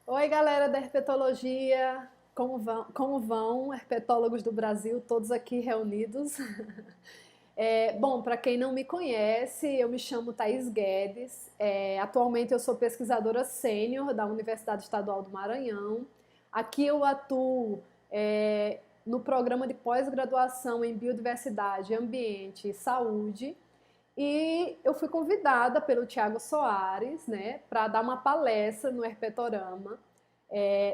Oi, galera da herpetologia, como vão, herpetólogos do Brasil, todos aqui reunidos? Bom, para quem não me conhece, eu me chamo Thaís Guedes. Atualmente eu sou pesquisadora sênior da Universidade Estadual do Maranhão. Aqui eu atuo no programa de pós-graduação em Biodiversidade, Ambiente e Saúde. E eu fui convidada pelo Tiago Soares, né, para dar uma palestra no Herpetorama.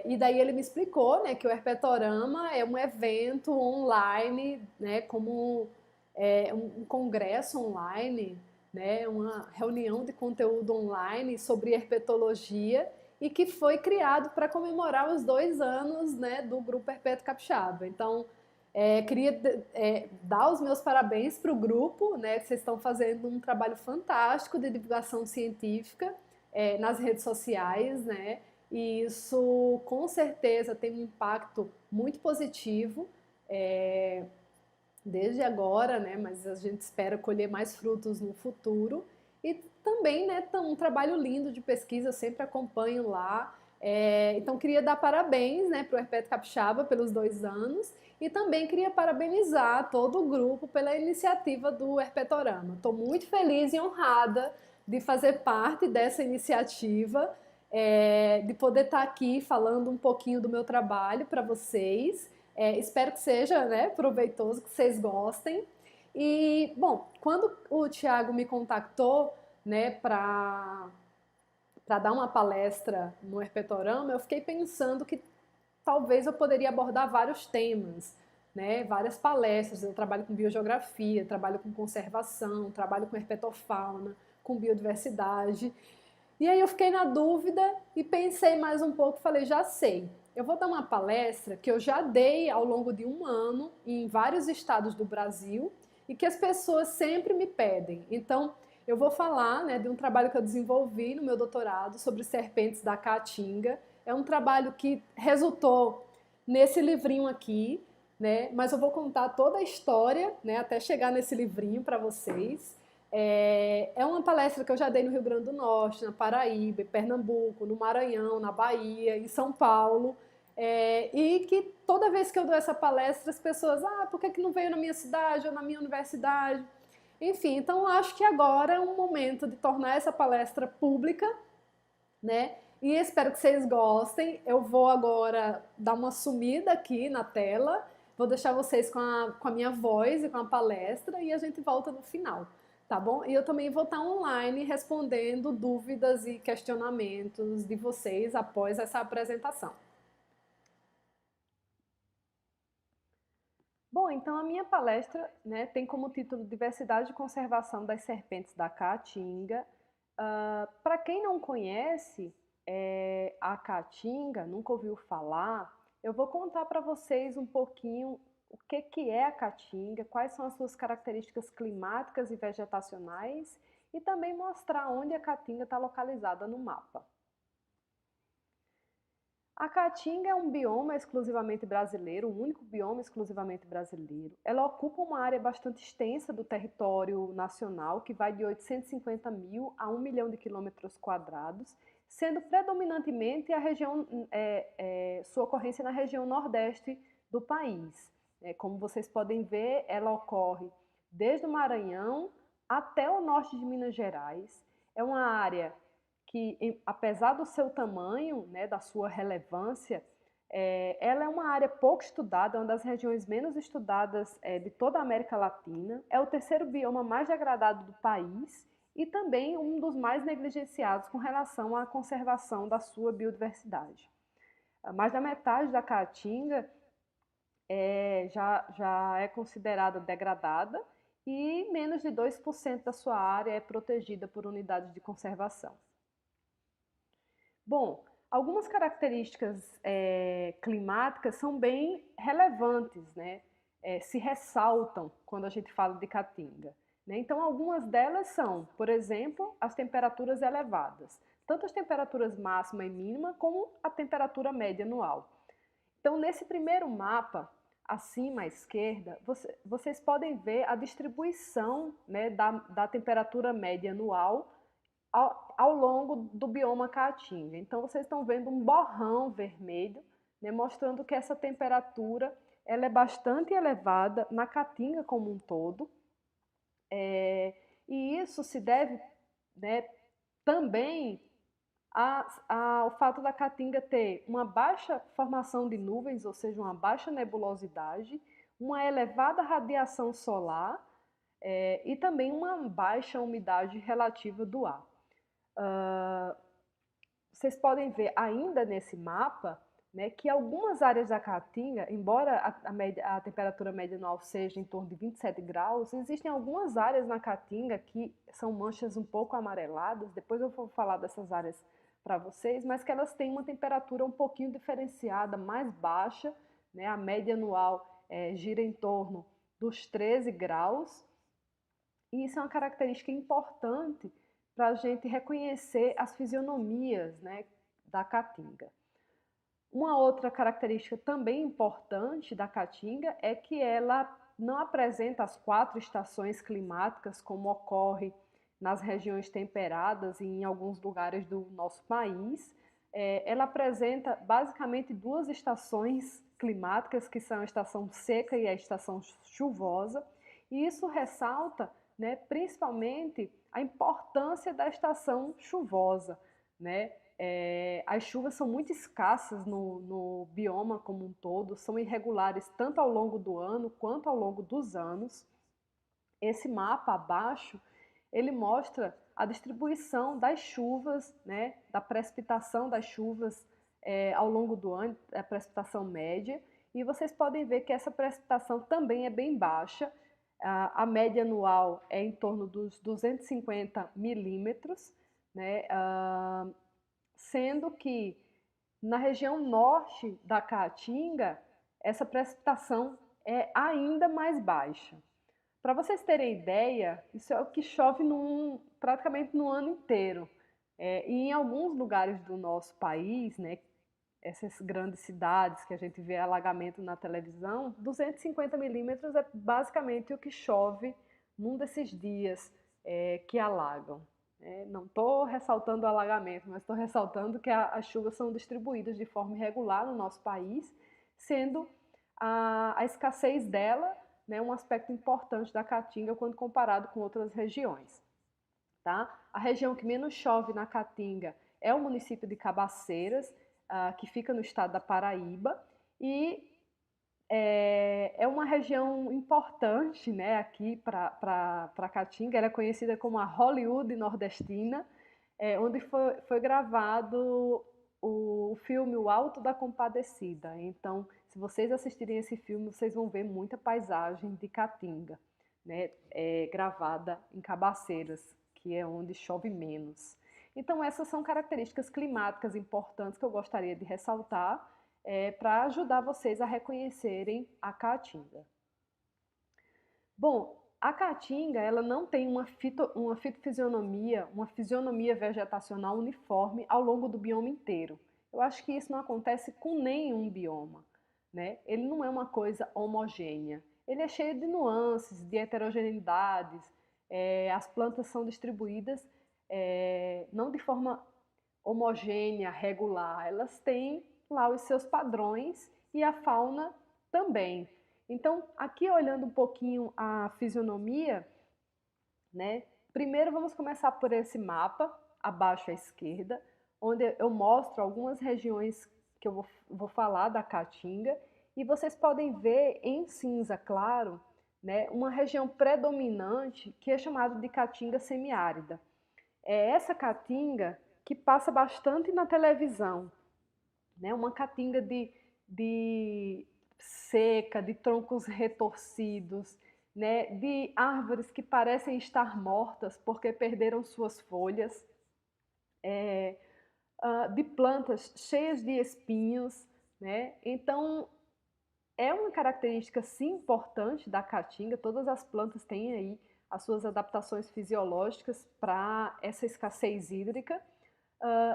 E daí ele me explicou, né, que o Herpetorama é um evento online, né, como um congresso online, né, uma reunião de conteúdo online sobre herpetologia e que foi criado para comemorar os 2 anos, né, do Grupo Herpeto Capixaba. Então, queria dar os meus parabéns para o grupo, né? Vocês estão fazendo um trabalho fantástico de divulgação científica nas redes sociais, né? E isso com certeza tem um impacto muito positivo desde agora, né? Mas a gente espera colher mais frutos no futuro. E também, né, um trabalho lindo de pesquisa, eu sempre acompanho lá. Então, queria dar parabéns, né, para o Herpeto Capixaba pelos 2 anos e também queria parabenizar todo o grupo pela iniciativa do Herpetorama. Estou muito feliz e honrada de fazer parte dessa iniciativa, de poder estar aqui falando um pouquinho do meu trabalho para vocês. Espero que seja, né, proveitoso, que vocês gostem. E, bom, quando o Tiago me contactou, né, para dar uma palestra no Herpetorama, eu fiquei pensando que talvez eu poderia abordar vários temas, né, várias palestras. Eu trabalho com biogeografia, trabalho com conservação, trabalho com herpetofauna, com biodiversidade. E aí eu fiquei na dúvida e pensei mais um pouco, falei, já sei. Eu vou dar uma palestra que eu já dei ao longo de 1 ano em vários estados do Brasil e que as pessoas sempre me pedem. Então, eu vou falar, né, de um trabalho que eu desenvolvi no meu doutorado sobre serpentes da Caatinga. É um trabalho que resultou nesse livrinho aqui, né, mas eu vou contar toda a história, né, até chegar nesse livrinho para vocês. É uma palestra que eu já dei no Rio Grande do Norte, na Paraíba, em Pernambuco, no Maranhão, na Bahia, em São Paulo. E que toda vez que eu dou essa palestra, as pessoas, por que não veio na minha cidade ou na minha universidade? Enfim, então acho que agora é um momento de tornar essa palestra pública, né? E espero que vocês gostem. Eu vou agora dar uma sumida aqui na tela, vou deixar vocês com a minha voz e com a palestra e a gente volta no final, tá bom? E eu também vou estar online respondendo dúvidas e questionamentos de vocês após essa apresentação. Bom, então a minha palestra, né, tem como título Diversidade e Conservação das Serpentes da Caatinga. Para quem não conhece a Caatinga, nunca ouviu falar, eu vou contar para vocês um pouquinho o que é a Caatinga, quais são as suas características climáticas e vegetacionais e também mostrar onde a Caatinga está localizada no mapa. A Caatinga é um bioma exclusivamente brasileiro, o único bioma exclusivamente brasileiro. Ela ocupa uma área bastante extensa do território nacional, que vai de 850 mil a 1 milhão de quilômetros quadrados, sendo predominantemente a região, sua ocorrência na região nordeste do país. Como vocês podem ver, ela ocorre desde o Maranhão até o norte de Minas Gerais. É uma área que, apesar do seu tamanho, né, da sua relevância, ela é uma área pouco estudada, é uma das regiões menos estudadas de toda a América Latina, é o terceiro bioma mais degradado do país e também um dos mais negligenciados com relação à conservação da sua biodiversidade. Mais da metade da Caatinga já é considerada degradada e menos de 2% da sua área é protegida por unidades de conservação. Bom, algumas características climáticas são bem relevantes, né? Se ressaltam quando a gente fala de Caatinga. Né? Então, algumas delas são, por exemplo, as temperaturas elevadas. Tanto as temperaturas máxima e mínima, como a temperatura média anual. Então, nesse primeiro mapa, acima à esquerda, vocês podem ver a distribuição, né, da temperatura média anual ao longo do bioma Caatinga. Então, vocês estão vendo um borrão vermelho, né, mostrando que essa temperatura ela é bastante elevada na Caatinga como um todo. E isso se deve, né, também ao fato da Caatinga ter uma baixa formação de nuvens, ou seja, uma baixa nebulosidade, uma elevada radiação solar e também uma baixa umidade relativa do ar. Vocês podem ver ainda nesse mapa, né, que algumas áreas da Caatinga, embora a temperatura média anual seja em torno de 27 graus, existem algumas áreas na Caatinga que são manchas um pouco amareladas, depois eu vou falar dessas áreas para vocês, mas que elas têm uma temperatura um pouquinho diferenciada, mais baixa, né, a média anual gira em torno dos 13 graus, e isso é uma característica importante para a gente reconhecer as fisionomias, né, da Caatinga. Uma outra característica também importante da Caatinga é que ela não apresenta as 4 estações climáticas como ocorre nas regiões temperadas e em alguns lugares do nosso país. Ela apresenta basicamente 2 estações climáticas, que são a estação seca e a estação chuvosa, e isso ressalta, né, principalmente a importância da estação chuvosa, né? As chuvas são muito escassas no bioma como um todo, são irregulares tanto ao longo do ano quanto ao longo dos anos. Esse mapa abaixo, ele mostra a distribuição das chuvas, né, da precipitação das chuvas ao longo do ano, a precipitação média, e vocês podem ver que essa precipitação também é bem baixa. A média anual é em torno dos 250 milímetros, né? Sendo que na região norte da Caatinga, essa precipitação é ainda mais baixa. Para vocês terem ideia, isso é o que chove praticamente no ano inteiro. E em alguns lugares do nosso país, né, essas grandes cidades que a gente vê alagamento na televisão, 250 milímetros é basicamente o que chove num desses dias que alagam. Não estou ressaltando o alagamento, mas estou ressaltando que as chuvas são distribuídas de forma irregular no nosso país, sendo a escassez dela, né, um aspecto importante da Caatinga quando comparado com outras regiões. Tá? A região que menos chove na Caatinga é o município de Cabaceiras, que fica no estado da Paraíba, e é uma região importante, né, aqui para Caatinga. Ela é conhecida como a Hollywood nordestina, onde foi gravado o filme O Alto da Compadecida. Então, se vocês assistirem esse filme, vocês vão ver muita paisagem de Caatinga, né, gravada em Cabaceiras, que é onde chove menos. Então, essas são características climáticas importantes que eu gostaria de ressaltar para ajudar vocês a reconhecerem a Caatinga. Bom, a Caatinga ela não tem uma fitofisionomia, uma fisionomia vegetacional uniforme ao longo do bioma inteiro. Eu acho que isso não acontece com nenhum bioma, né? Ele não é uma coisa homogênea. Ele é cheio de nuances, de heterogeneidades. As plantas são distribuídas não de forma homogênea, regular. Elas têm lá os seus padrões e a fauna também. Então, aqui olhando um pouquinho a fisionomia, né? Primeiro vamos começar por esse mapa, abaixo à esquerda, onde eu mostro algumas regiões que eu vou falar da Caatinga, e vocês podem ver em cinza claro, né, uma região predominante que é chamada de Caatinga semiárida. É essa Caatinga que passa bastante na televisão, né? Uma Caatinga de seca, de troncos retorcidos, né? De árvores que parecem estar mortas porque perderam suas folhas, de plantas cheias de espinhos, né? Então, é uma característica sim importante da Caatinga. Todas as plantas têm aí as suas adaptações fisiológicas para essa escassez hídrica.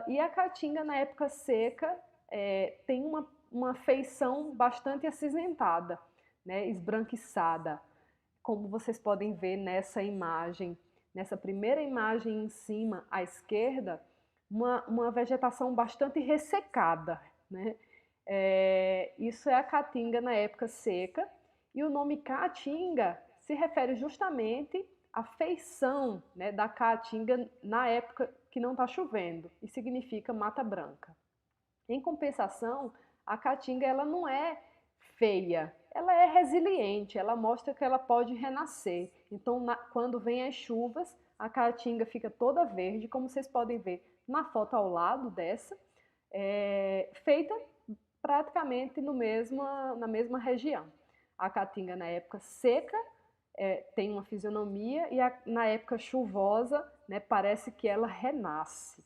E a Caatinga, na época seca, tem uma feição bastante acinzentada, né, esbranquiçada, como vocês podem ver nessa imagem, nessa primeira imagem em cima à esquerda, uma vegetação bastante ressecada, né? Isso é a caatinga na época seca, e o nome caatinga se refere justamente à feição, né, da caatinga na época que não está chovendo, e significa mata branca. Em compensação, a caatinga ela não é feia, ela é resiliente, ela mostra que ela pode renascer. Então, quando vem as chuvas, a caatinga fica toda verde, como vocês podem ver na foto ao lado dessa, feita praticamente na mesma região. A caatinga na época seca tem uma fisionomia e na época chuvosa, né, parece que ela renasce.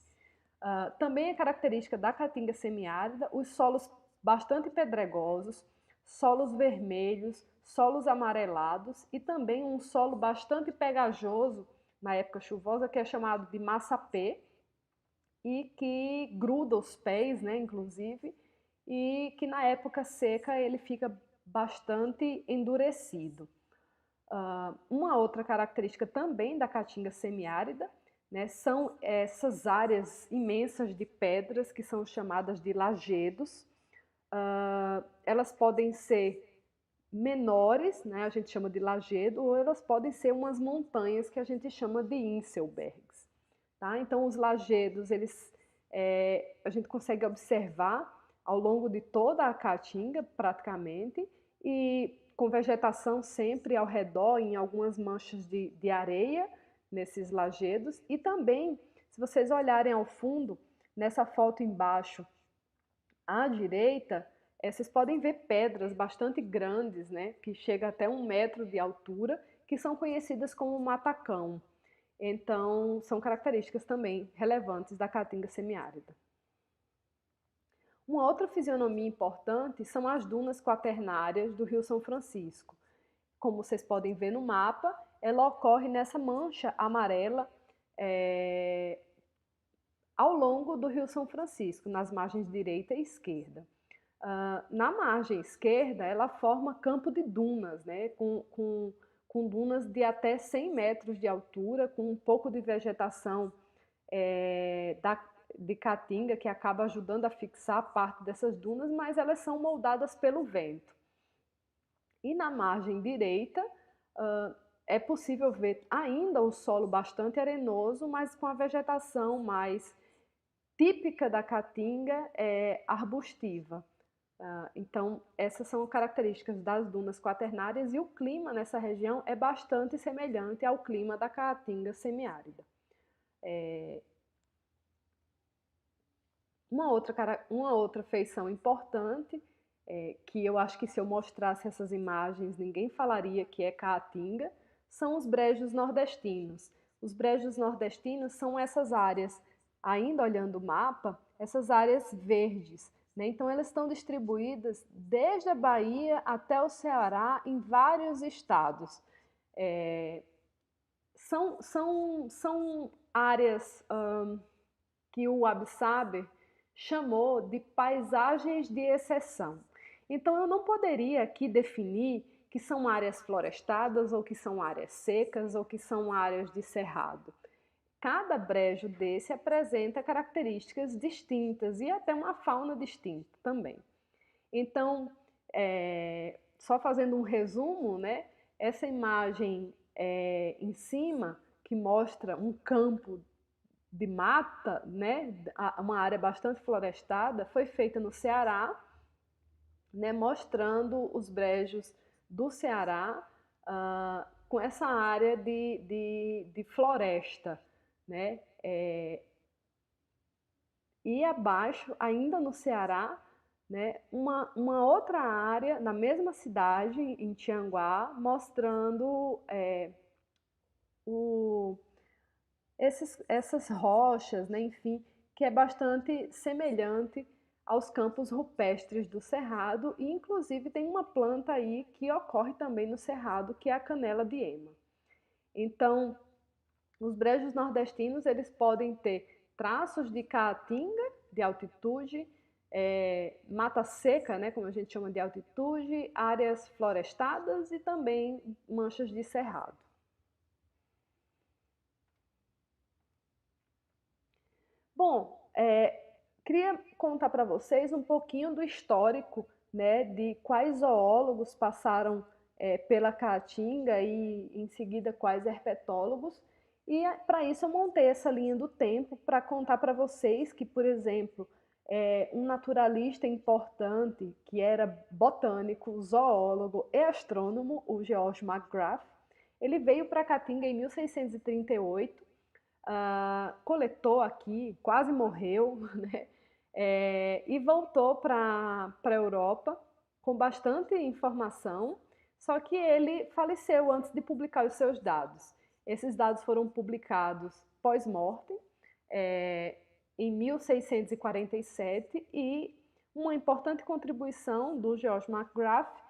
Também é característica da caatinga semiárida os solos bastante pedregosos, solos vermelhos, solos amarelados e também um solo bastante pegajoso na época chuvosa, que é chamado de massapê, e que gruda os pés, né, inclusive, e que na época seca ele fica bastante endurecido. Uma outra característica também da caatinga semiárida, né, são essas áreas imensas de pedras que são chamadas de lajedos. Elas podem ser menores, né, a gente chama de lajedo, ou elas podem ser umas montanhas que a gente chama de Inselbergs. Tá? Então, os lajedos, a gente consegue observar ao longo de toda a caatinga, praticamente, e com vegetação sempre ao redor, em algumas manchas de areia, nesses lajedos. E também, se vocês olharem ao fundo, nessa foto embaixo, à direita, vocês podem ver pedras bastante grandes, né, que chegam até 1 metro de altura, que são conhecidas como matacão. Então, são características também relevantes da caatinga semiárida. Uma outra fisionomia importante são as dunas quaternárias do Rio São Francisco. Como vocês podem ver no mapa, ela ocorre nessa mancha amarela ao longo do Rio São Francisco, nas margens direita e esquerda. Na margem esquerda, ela forma campo de dunas, né, com dunas de até 100 metros de altura, com um pouco de vegetação de caatinga, que acaba ajudando a fixar parte dessas dunas, mas elas são moldadas pelo vento. E na margem direita, é possível ver ainda o solo bastante arenoso, mas com a vegetação mais típica da caatinga, arbustiva. Então, essas são características das dunas quaternárias, e o clima nessa região é bastante semelhante ao clima da caatinga semiárida. Uma outra feição importante, que eu acho que se eu mostrasse essas imagens ninguém falaria que é caatinga, são os brejos nordestinos. Os brejos nordestinos são essas áreas, ainda olhando o mapa, essas áreas verdes, né? Então elas estão distribuídas desde a Bahia até o Ceará, em vários estados. São áreas que o Wabi Saber chamou de paisagens de exceção. Então, eu não poderia aqui definir que são áreas florestadas, ou que são áreas secas, ou que são áreas de cerrado. Cada brejo desse apresenta características distintas e até uma fauna distinta também. Então, só fazendo um resumo, né, essa imagem em cima, que mostra um campo de mata, né, uma área bastante florestada, foi feita no Ceará, né, mostrando os brejos do Ceará com essa área de floresta, né, e abaixo, ainda no Ceará, né, uma outra área na mesma cidade, em Tianguá, mostrando essas rochas, né, enfim, que é bastante semelhante aos campos rupestres do Cerrado, e inclusive tem uma planta aí que ocorre também no Cerrado, que é a canela de ema. Então, os brejos nordestinos, eles podem ter traços de caatinga, de altitude, mata seca, né, como a gente chama de altitude, áreas florestadas e também manchas de cerrado. Bom, queria contar para vocês um pouquinho do histórico, né, de quais zoólogos passaram pela Caatinga e em seguida quais herpetólogos. E para isso eu montei essa linha do tempo para contar para vocês que, por exemplo, um naturalista importante que era botânico, zoólogo e astrônomo, o George McGrath, ele veio para Caatinga em 1638, coletou aqui, quase morreu, né? E voltou para a Europa com bastante informação, só que ele faleceu antes de publicar os seus dados. Esses dados foram publicados pós-mortem, em 1647, e uma importante contribuição do George McGrath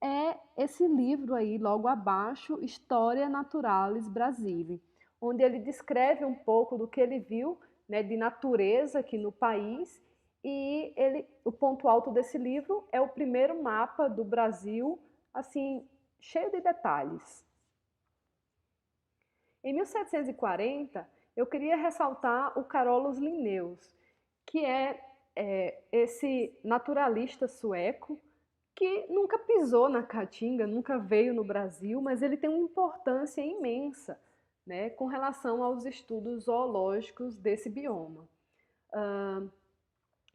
é esse livro aí, logo abaixo, Historia Naturalis Brasili, onde ele descreve um pouco do que ele viu, né, de natureza aqui no país, e o ponto alto desse livro é o primeiro mapa do Brasil, assim, cheio de detalhes. Em 1740, eu queria ressaltar o Carolus Linnaeus, que é esse naturalista sueco que nunca pisou na Caatinga, nunca veio no Brasil, mas ele tem uma importância imensa, né, com relação aos estudos zoológicos desse bioma.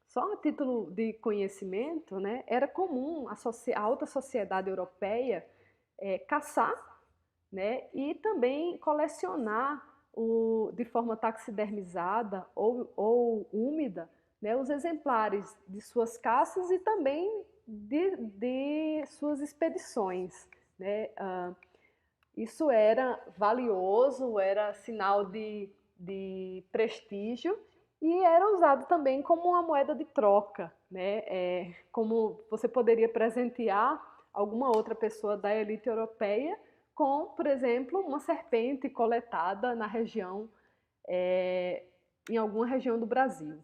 Só a título de conhecimento, né, era comum a alta sociedade europeia caçar, né, e também colecionar de forma taxidermizada ou úmida, né, os exemplares de suas caças e também de suas expedições, né? Isso era valioso, era sinal de prestígio e era usado também como uma moeda de troca, né? Como você poderia presentear alguma outra pessoa da elite europeia com, por exemplo, uma serpente coletada na região, em alguma região do Brasil.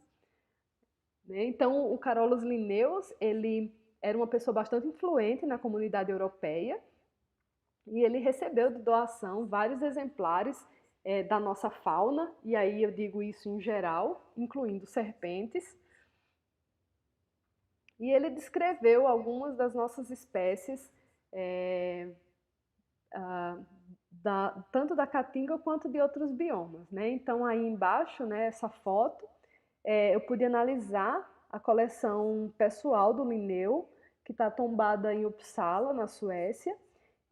Então, o Carolus Linnaeus, ele era uma pessoa bastante influente na comunidade europeia e ele recebeu de doação vários exemplares da nossa fauna, e aí eu digo isso em geral, incluindo serpentes. E ele descreveu algumas das nossas espécies, tanto da Caatinga quanto de outros biomas, né? Então, aí embaixo, né, essa foto, eu pude analisar a coleção pessoal do Linneu, que está tombada em Uppsala, na Suécia,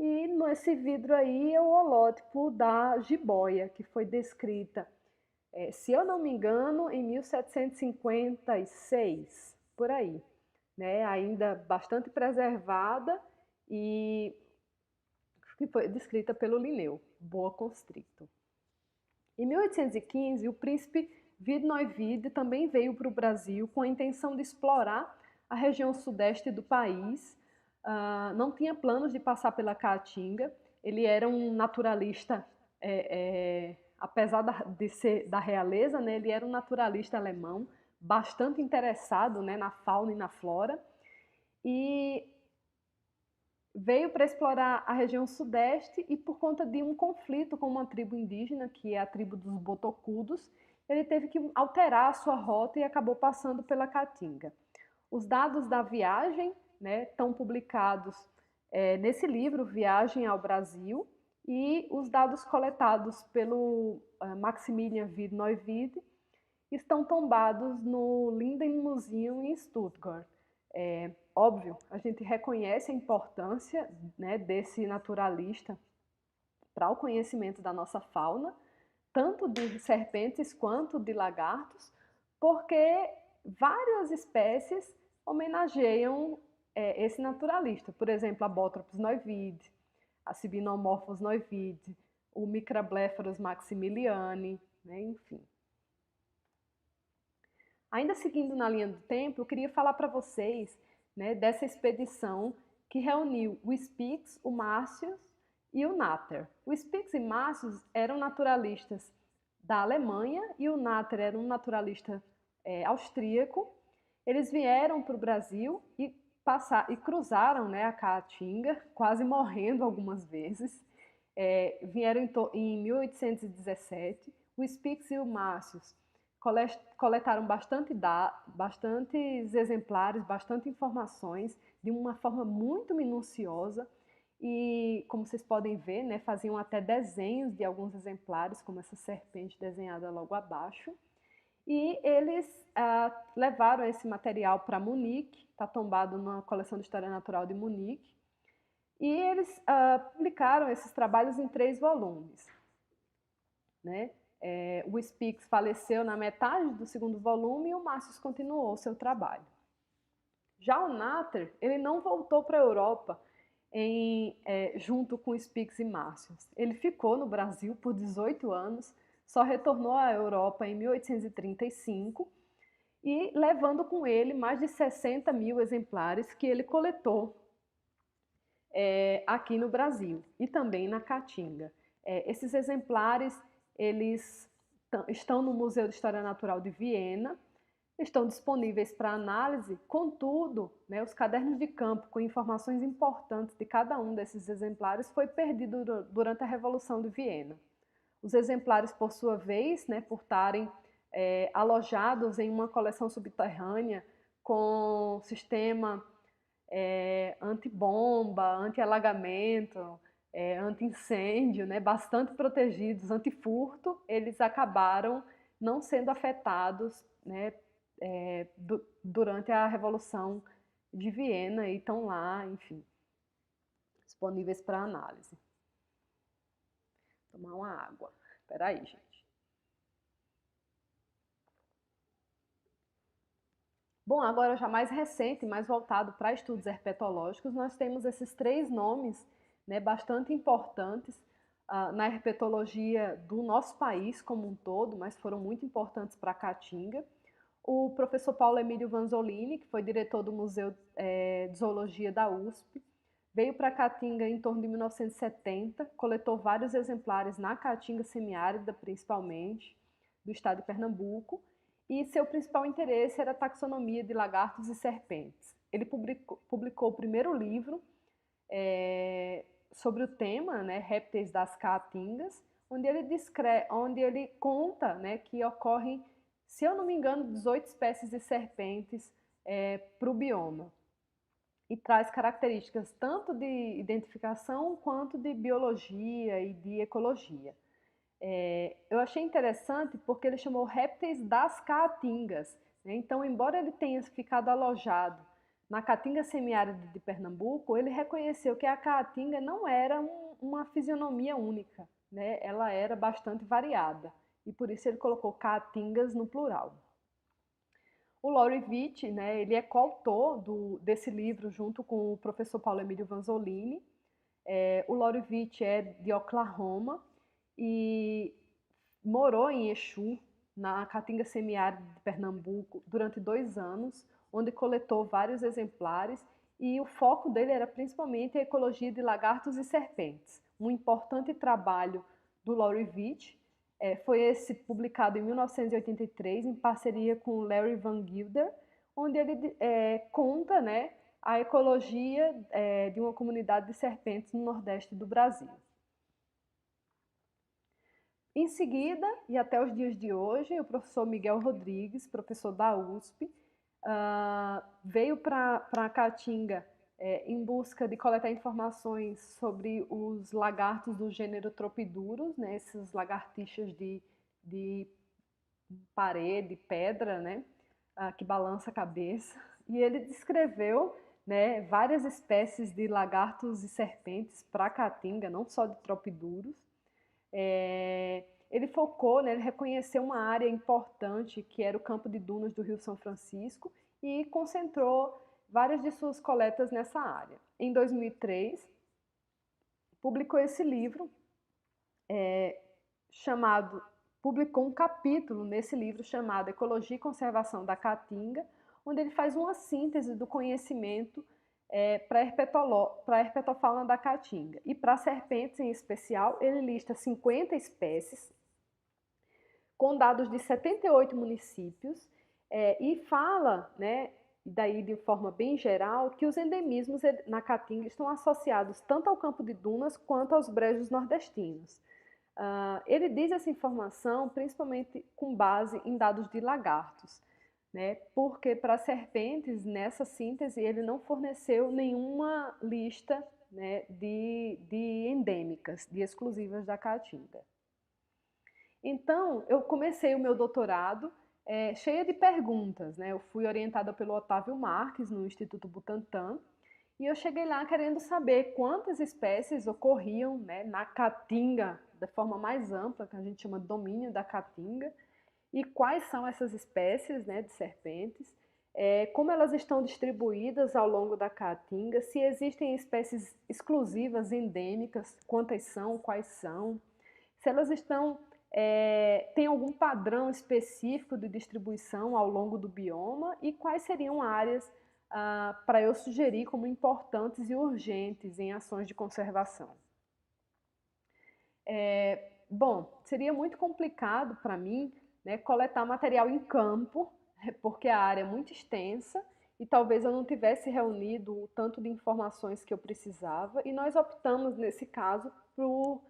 e nesse vidro aí é o holótipo da jiboia, que foi descrita, se eu não me engano, em 1756, por aí, né? Ainda bastante preservada e que foi descrita pelo Linneu, Boa Constrictor. Em 1815, o príncipe Vidnoivide também veio para o Brasil com a intenção de explorar a região sudeste do país. Não tinha planos de passar pela Caatinga. Ele era um naturalista, apesar de ser da realeza, né, ele era um naturalista alemão, bastante interessado, né, na fauna e na flora. E veio para explorar a região sudeste e, por conta de um conflito com uma tribo indígena, que é a tribo dos Botocudos, ele teve que alterar a sua rota e acabou passando pela Caatinga. Os dados da viagem, né, estão publicados nesse livro, Viagem ao Brasil, e os dados coletados pelo Maximilian Vidnoivide estão tombados no Linden Museum em Stuttgart. Óbvio, a gente reconhece a importância, né, desse naturalista para o conhecimento da nossa fauna, tanto de serpentes quanto de lagartos, porque várias espécies homenageiam esse naturalista. Por exemplo, a Bothrops noivide, a Sibinomorphos noivide, o Micrablepharos maximiliani, né, enfim. Ainda seguindo na linha do tempo, eu queria falar para vocês, né, dessa expedição que reuniu o Spix, o Marcius e o Natter. O Spix e Marcius eram naturalistas da Alemanha e o Natter era um naturalista austríaco. Eles vieram para o Brasil e cruzaram, né, a Caatinga, quase morrendo algumas vezes. Vieram em 1817. O Spix e o Marcius coletaram bastantes exemplares, bastante informações, de uma forma muito minuciosa, e como vocês podem ver, né, faziam até desenhos de alguns exemplares, como essa serpente desenhada logo abaixo. E eles levaram esse material para Munique, está tombado na coleção de História Natural de Munique, e eles publicaram esses trabalhos em 3 volumes. Né? O Spix faleceu na metade do 2º volume e o Marcius continuou seu trabalho. Já o Natter, ele não voltou para a Europa junto com Spix e Marcius. Ele ficou no Brasil por 18 anos, só retornou à Europa em 1835 e levando com ele mais de 60 mil exemplares que ele coletou aqui no Brasil e também na Caatinga. Esses exemplares eles estão no Museu de História Natural de Viena, estão disponíveis para análise, contudo, né, os cadernos de campo com informações importantes de cada um desses exemplares foi perdido durante a Revolução de Viena. Os exemplares, por sua vez, né, por estarem alojados em uma coleção subterrânea com sistema antibomba, anti-alagamento, anti-incêndio, né, bastante protegidos, anti-furto, eles acabaram não sendo afetados, né, durante a Revolução de Viena e estão lá, enfim, disponíveis para análise. Vou tomar uma água. Espera aí, gente. Bom, agora já mais recente, mais voltado para estudos herpetológicos, nós temos esses 3 nomes, né, bastante importantes na herpetologia do nosso país como um todo, mas foram muito importantes para a Caatinga. O professor Paulo Emílio Vanzolini, que foi diretor do Museu de Zoologia da USP, veio para a Caatinga em torno de 1970, coletou vários exemplares na Caatinga semiárida, principalmente, do estado de Pernambuco, e seu principal interesse era a taxonomia de lagartos e serpentes. Ele publicou o primeiro livro sobre o tema, né, Répteis das Caatingas, onde ele conta, né, que ocorrem, se eu não me engano, 18 espécies de serpentes para o bioma. E traz características tanto de identificação quanto de biologia e de ecologia. Eu achei interessante porque ele chamou répteis das caatingas, né? Então, embora ele tenha ficado alojado na Caatinga semiárida de Pernambuco, ele reconheceu que a caatinga não era uma fisionomia única, né? Ela era bastante variada e por isso ele colocou caatingas no plural. O Laurie Witt, né, ele é coautor desse livro junto com o professor Paulo Emílio Vanzolini. O Laurie Witt é de Oklahoma e morou em Exu, na Caatinga semiárida de Pernambuco, durante 2 anos, onde coletou vários exemplares e o foco dele era principalmente a ecologia de lagartos e serpentes. Um importante trabalho do Laurie Witt foi esse publicado em 1983 em parceria com Larry Van Gilder, onde ele conta, né, a ecologia de uma comunidade de serpentes no Nordeste do Brasil. Em seguida, e até os dias de hoje, o professor Miguel Rodrigues, professor da USP, veio para a Caatinga em busca de coletar informações sobre os lagartos do gênero Tropidurus, né, essas lagartixas de parede, pedra, né, que balança a cabeça. E ele descreveu, né, várias espécies de lagartos e serpentes para a Caatinga, não só de Tropidurus. Ele focou, né, ele reconheceu uma área importante que era o campo de dunas do Rio São Francisco e concentrou várias de suas coletas nessa área. Em 2003, publicou esse livro publicou um capítulo nesse livro chamado Ecologia e Conservação da Caatinga, onde ele faz uma síntese do conhecimento para a herpetofauna da Caatinga. E para serpentes em especial, ele lista 50 espécies, com dados de 78 municípios, e fala, né, daí de forma bem geral, que os endemismos na Caatinga estão associados tanto ao campo de dunas quanto aos brejos nordestinos. Ele diz essa informação principalmente com base em dados de lagartos, né? Porque para serpentes, nessa síntese, ele não forneceu nenhuma lista, né, de endêmicas, de exclusivas da caatinga. Então, eu comecei o meu doutorado cheia de perguntas, né? Eu fui orientada pelo Otávio Marques, no Instituto Butantan, e eu cheguei lá querendo saber quantas espécies ocorriam, né, na caatinga, da forma mais ampla, que a gente chama de domínio da caatinga, e quais são essas espécies, né, de serpentes, como elas estão distribuídas ao longo da caatinga, se existem espécies exclusivas, endêmicas, quantas são, quais são, se elas estão tem algum padrão específico de distribuição ao longo do bioma e quais seriam áreas para eu sugerir como importantes e urgentes em ações de conservação. Bom, seria muito complicado para mim, né, coletar material em campo, porque a área é muito extensa e talvez eu não tivesse reunido o tanto de informações que eu precisava, e nós optamos, nesse caso, por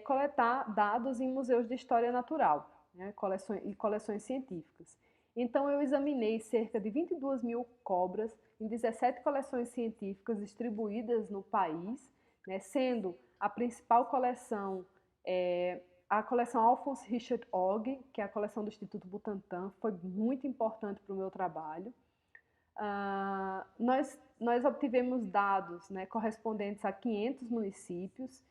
coletar dados em museus de história natural, né, coleções científicas. Então, eu examinei cerca de 22 mil cobras em 17 coleções científicas distribuídas no país, né, sendo a principal coleção a coleção Alphonse Richard Ogg, que é a coleção do Instituto Butantan, foi muito importante para o meu trabalho. Nós obtivemos dados, né, correspondentes a 500 municípios,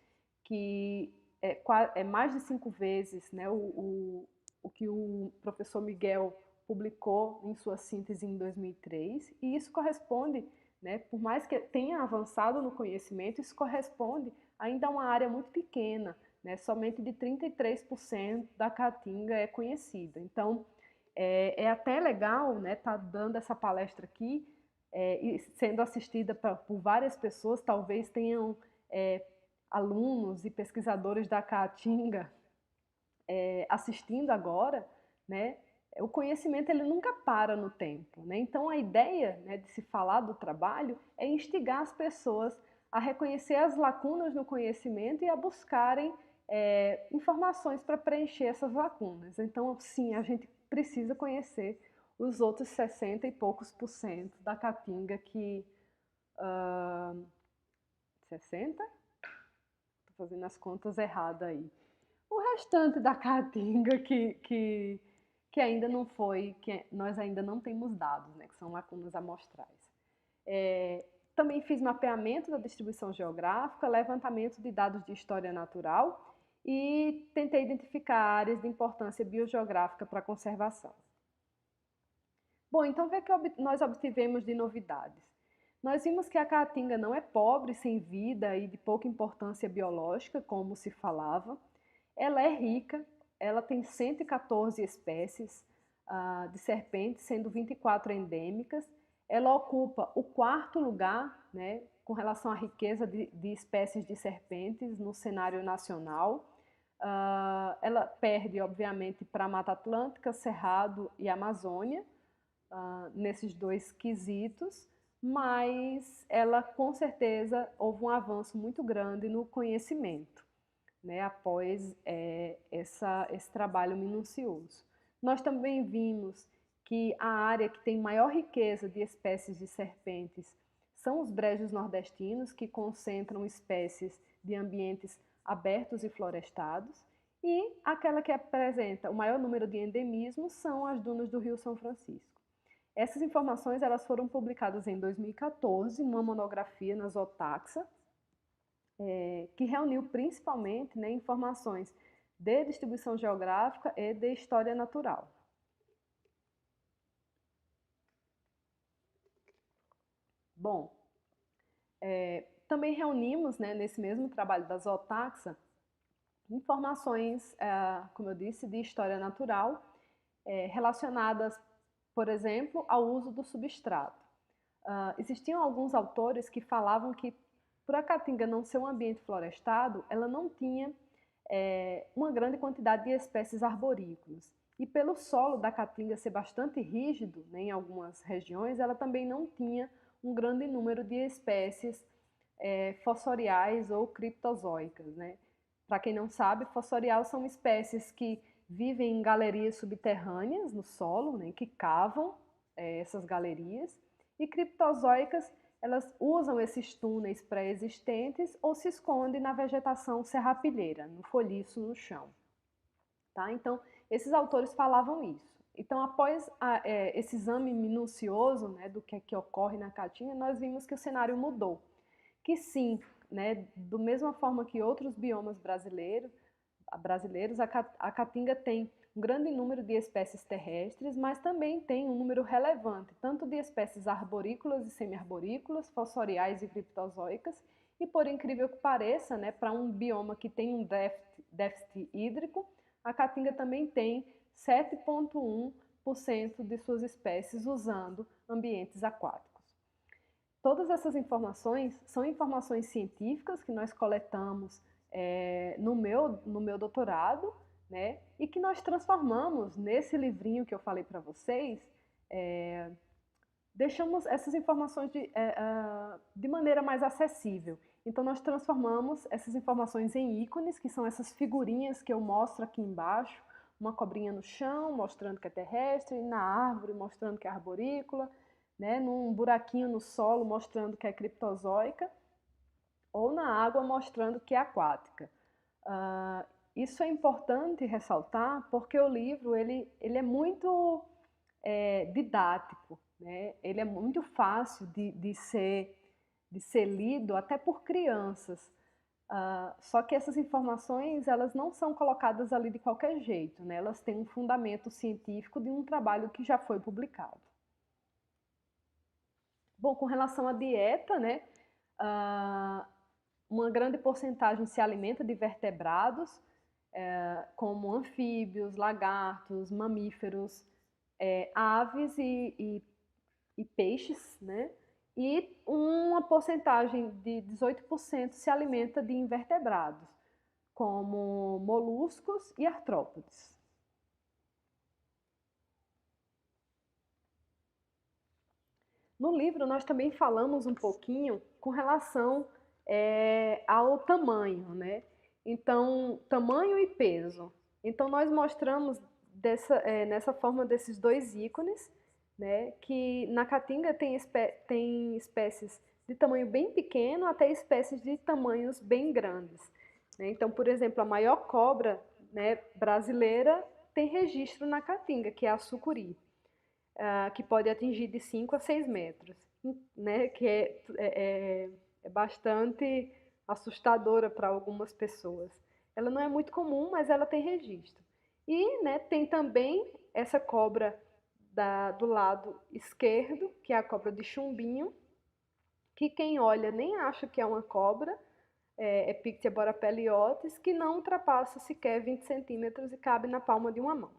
que é mais de 5 vezes, né, o que o professor Miguel publicou em sua síntese em 2003, e isso corresponde, né, por mais que tenha avançado no conhecimento, isso corresponde ainda a uma área muito pequena, né, somente de 33% da caatinga é conhecida. Então, é até legal, né, estar dando essa palestra aqui e sendo assistida por várias pessoas, talvez tenham alunos e pesquisadores da caatinga assistindo agora, né? O conhecimento ele nunca para no tempo, né? Então a ideia, né, de se falar do trabalho é instigar as pessoas a reconhecer as lacunas no conhecimento e a buscarem informações para preencher essas lacunas. Então, sim, a gente precisa conhecer os outros 60 e poucos por cento da caatinga que... 60? Estou fazendo as contas erradas aí. O restante da caatinga que ainda não foi, que nós ainda não temos dados, né, que são lacunas amostrais. Também fiz mapeamento da distribuição geográfica, levantamento de dados de história natural e tentei identificar áreas de importância biogeográfica para a conservação. Bom, então o que é que nós obtivemos de novidades? Nós vimos que a caatinga não é pobre, sem vida e de pouca importância biológica, como se falava. Ela é rica, ela tem 114 espécies de serpentes, sendo 24 endêmicas. Ela ocupa o 4º lugar, né, com relação à riqueza de espécies de serpentes no cenário nacional. Ela perde, obviamente, para a Mata Atlântica, Cerrado e Amazônia, nesses 2 quesitos, mas ela, com certeza, houve um avanço muito grande no conhecimento, né, após esse trabalho minucioso. Nós também vimos que a área que tem maior riqueza de espécies de serpentes são os brejos nordestinos, que concentram espécies de ambientes abertos e florestados, e aquela que apresenta o maior número de endemismos são as dunas do Rio São Francisco. Essas informações elas foram publicadas em 2014, numa monografia na Zootaxa, que reuniu principalmente, né, informações de distribuição geográfica e de história natural. Bom, também reunimos, né, nesse mesmo trabalho da Zootaxa, informações, como eu disse, de história natural, relacionadas, por exemplo, ao uso do substrato. Existiam alguns autores que falavam que, por a caatinga não ser um ambiente florestado, ela não tinha uma grande quantidade de espécies arborícolas. E pelo solo da caatinga ser bastante rígido, né, em algumas regiões, ela também não tinha um grande número de espécies fossoriais ou criptozoicas, né? Para quem não sabe, fossorial são espécies que vivem em galerias subterrâneas no solo, né, que cavam essas galerias, e criptozoicas, elas usam esses túneis pré-existentes ou se escondem na vegetação serrapilheira, no folhiço no chão. Tá? Então, esses autores falavam isso. Então, após esse exame minucioso, né, do que é que ocorre na caatinga, nós vimos que o cenário mudou. Que sim, né, do mesma forma que outros biomas brasileiros, a caatinga tem um grande número de espécies terrestres, mas também tem um número relevante, tanto de espécies arborícolas e semi-arborícolas, fossoriais e criptozoicas, e por incrível que pareça, né, para um bioma que tem um déficit hídrico, a caatinga também tem 7,1% de suas espécies usando ambientes aquáticos. Todas essas informações são informações científicas que nós coletamos no meu doutorado, né, e que nós transformamos nesse livrinho que eu falei para vocês, deixamos essas informações de maneira mais acessível. Então, nós transformamos essas informações em ícones, que são essas figurinhas que eu mostro aqui embaixo, uma cobrinha no chão, mostrando que é terrestre, na árvore, mostrando que é arborícola, né, num buraquinho no solo, mostrando que é criptozoica, ou na água, mostrando que é aquática. Isso é importante ressaltar, porque o livro ele é muito didático, né? Ele é muito fácil de ser lido até por crianças. Só que essas informações elas não são colocadas ali de qualquer jeito, né? Elas têm um fundamento científico de um trabalho que já foi publicado. Bom, com relação à dieta, né? Uma grande porcentagem se alimenta de vertebrados, como anfíbios, lagartos, mamíferos, aves e peixes, né? E uma porcentagem de 18% se alimenta de invertebrados, como moluscos e artrópodes. No livro, nós também falamos um pouquinho com relação ao tamanho, né? Então, tamanho e peso. Então, nós mostramos nessa forma desses dois ícones, né, que na caatinga tem espécies de tamanho bem pequeno até espécies de tamanhos bem grandes. Né? Então, por exemplo, a maior cobra, né, brasileira tem registro na caatinga, que é a sucuri, que pode atingir de 5 a 6 metros, né, que é bastante assustadora para algumas pessoas. Ela não é muito comum, mas ela tem registro. E, né, tem também essa cobra do lado esquerdo, que é a cobra de chumbinho, que quem olha nem acha que é uma cobra, é Pictia borapeliotes, que não ultrapassa sequer 20 centímetros e cabe na palma de uma mão.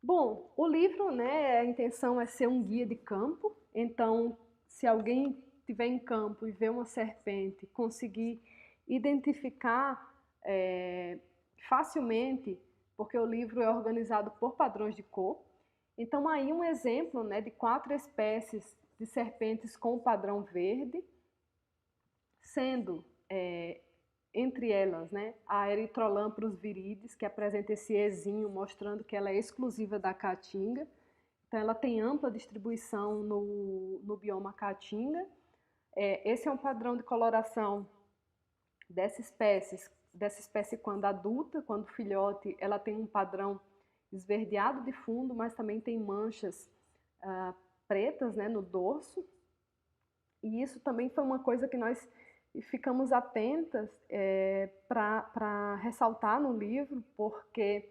Bom, o livro, né, a intenção é ser um guia de campo, então se alguém estiver em campo e ver uma serpente, conseguir identificar facilmente, porque o livro é organizado por padrões de cor. Então aí um exemplo, né, de 4 espécies de serpentes com o padrão verde, sendo entre elas, né, a Erythrolampros viridis, que apresenta esse Ezinho, mostrando que ela é exclusiva da caatinga. Então, ela tem ampla distribuição no bioma caatinga. Esse é um padrão de coloração dessa espécie quando adulta, quando filhote, ela tem um padrão esverdeado de fundo, mas também tem manchas pretas, né, no dorso. E isso também foi uma coisa que nós ficamos atentas para ressaltar no livro, porque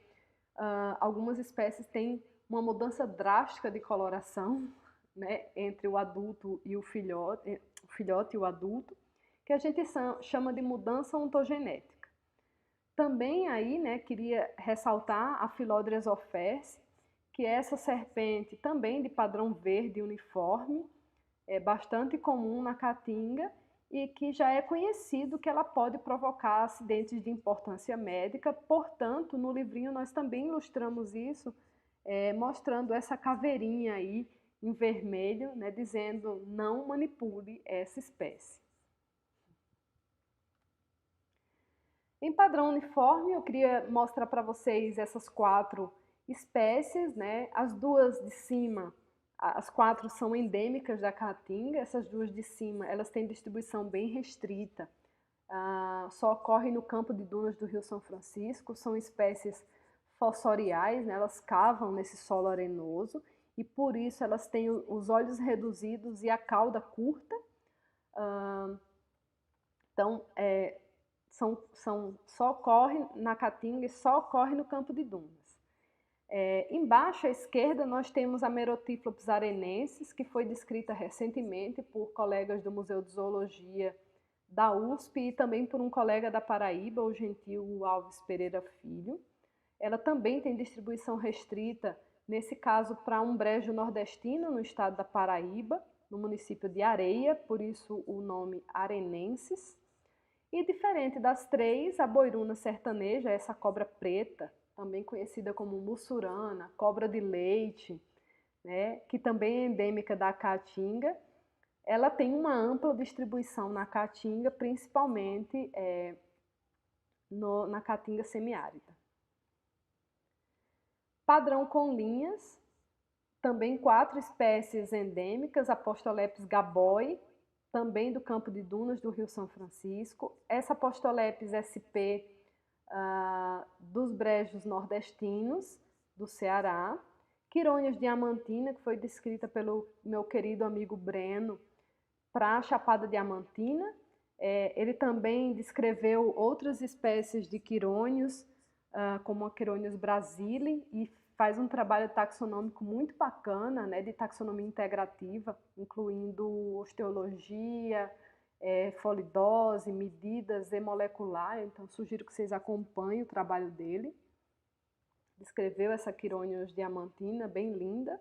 algumas espécies têm uma mudança drástica de coloração, né, entre o adulto e o filhote e o adulto, que a gente chama de mudança ontogenética. Também aí, né, queria ressaltar a Philodres offerse, que é essa serpente também de padrão verde uniforme, é bastante comum na caatinga e que já é conhecido que ela pode provocar acidentes de importância médica. Portanto, no livrinho nós também ilustramos isso, mostrando essa caveirinha aí em vermelho, né, dizendo não manipule essa espécie. Em padrão uniforme, eu queria mostrar para vocês essas 4 espécies, né? As duas de cima, as 4 são endêmicas da Caatinga, essas duas de cima, elas têm distribuição bem restrita, só ocorrem no campo de dunas do Rio São Francisco, são espécies fossoriais, né? Elas cavam nesse solo arenoso e por isso elas têm os olhos reduzidos e a cauda curta. Então, só ocorre na Caatinga e só ocorre no campo de dunas. Embaixo à esquerda nós temos a Merotíflops arenensis, que foi descrita recentemente por colegas do Museu de Zoologia da USP e também por um colega da Paraíba, o Gentil Alves Pereira Filho. Ela também tem distribuição restrita, nesse caso para um brejo nordestino no estado da Paraíba, no município de Areia, por isso o nome arenensis. E diferente das 3, a boiruna sertaneja, essa cobra preta, também conhecida como mussurana, cobra de leite, né, que também é endêmica da Caatinga, ela tem uma ampla distribuição na Caatinga, principalmente na Caatinga semiárida. Padrão com linhas, também 4 espécies endêmicas, Apostolepis gaboi, também do campo de dunas do Rio São Francisco, essa Apostolepis sp dos brejos nordestinos do Ceará, Quirônios diamantina, que foi descrita pelo meu querido amigo Breno para a Chapada Diamantina. Ele também descreveu outras espécies de quirônios, como a Quirônios brasile, e faz um trabalho taxonômico muito bacana, né, de taxonomia integrativa, incluindo osteologia, folidose, medidas molecular. Então sugiro que vocês acompanhem o trabalho dele. Descreveu essa Quirônios diamantina, bem linda.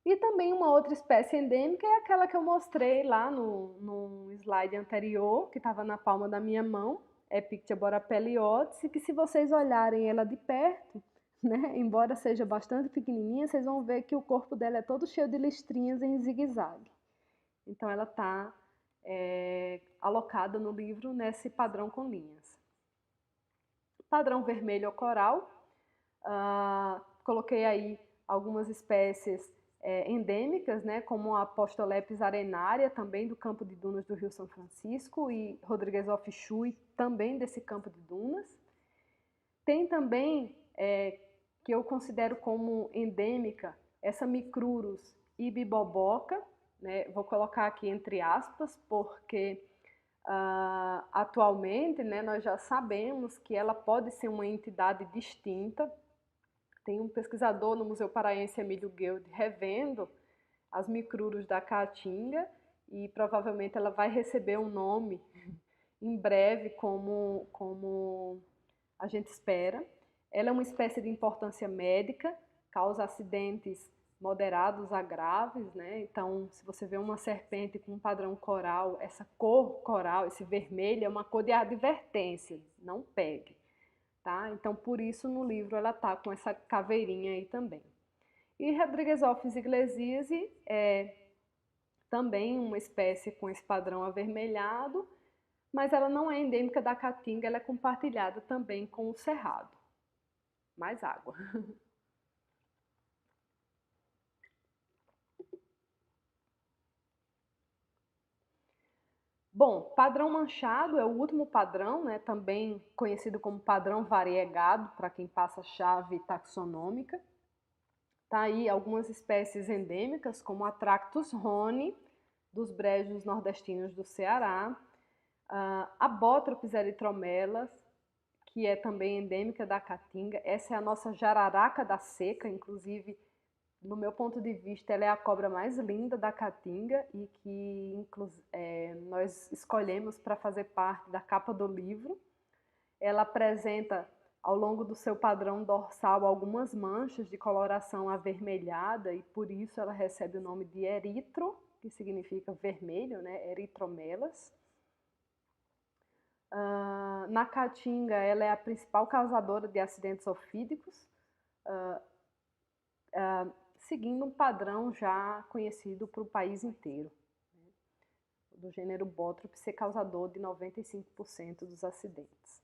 E também uma outra espécie endêmica é aquela que eu mostrei lá no slide anterior, que estava na palma da minha mão, é Pictia borapeliotis, e que se vocês olharem ela de perto, né, embora seja bastante pequenininha, vocês vão ver que o corpo dela é todo cheio de listrinhas em zigue-zague. Então ela está alocada no livro nesse padrão com linhas. Padrão vermelho ou coral, coloquei aí algumas espécies endêmicas, né, como a Apostolepis arenaria, também do campo de dunas do Rio São Francisco, e Rodriguesoph chui, também desse campo de dunas. Tem também, que eu considero como endêmica, essa Micrurus ibiboboca, né, vou colocar aqui entre aspas, porque atualmente, né, nós já sabemos que ela pode ser uma entidade distinta. Tem um pesquisador no Museu Paraense, Emílio Guild, revendo as micrurus da Caatinga e provavelmente ela vai receber um nome em breve, como a gente espera. Ela é uma espécie de importância médica, causa acidentes moderados a graves, né? Então, se você vê uma serpente com um padrão coral, essa cor coral, esse vermelho, é uma cor de advertência, não pegue. Tá? Então, por isso, no livro ela tá com essa caveirinha aí também. E Rodriguesoph iglesias é também uma espécie com esse padrão avermelhado, mas ela não é endêmica da Caatinga, ela é compartilhada também com o cerrado. Mais água. Bom, padrão manchado é o último padrão, né, também conhecido como padrão variegado, para quem passa chave taxonômica. Tá aí algumas espécies endêmicas, como a Tractus rhoni, dos brejos nordestinos do Ceará, a Bótropis erythromelas, que é também endêmica da Caatinga. Essa é a nossa jararaca da seca, inclusive, no meu ponto de vista, ela é a cobra mais linda da Caatinga e que nós escolhemos para fazer parte da capa do livro. Ela apresenta, ao longo do seu padrão dorsal, algumas manchas de coloração avermelhada e por isso ela recebe o nome de eritro, que significa vermelho, né? Erythromelas. Na Caatinga, ela é a principal causadora de acidentes ofídicos, seguindo um padrão já conhecido para o país inteiro, né? Do gênero Bótrope ser causador de 95% dos acidentes.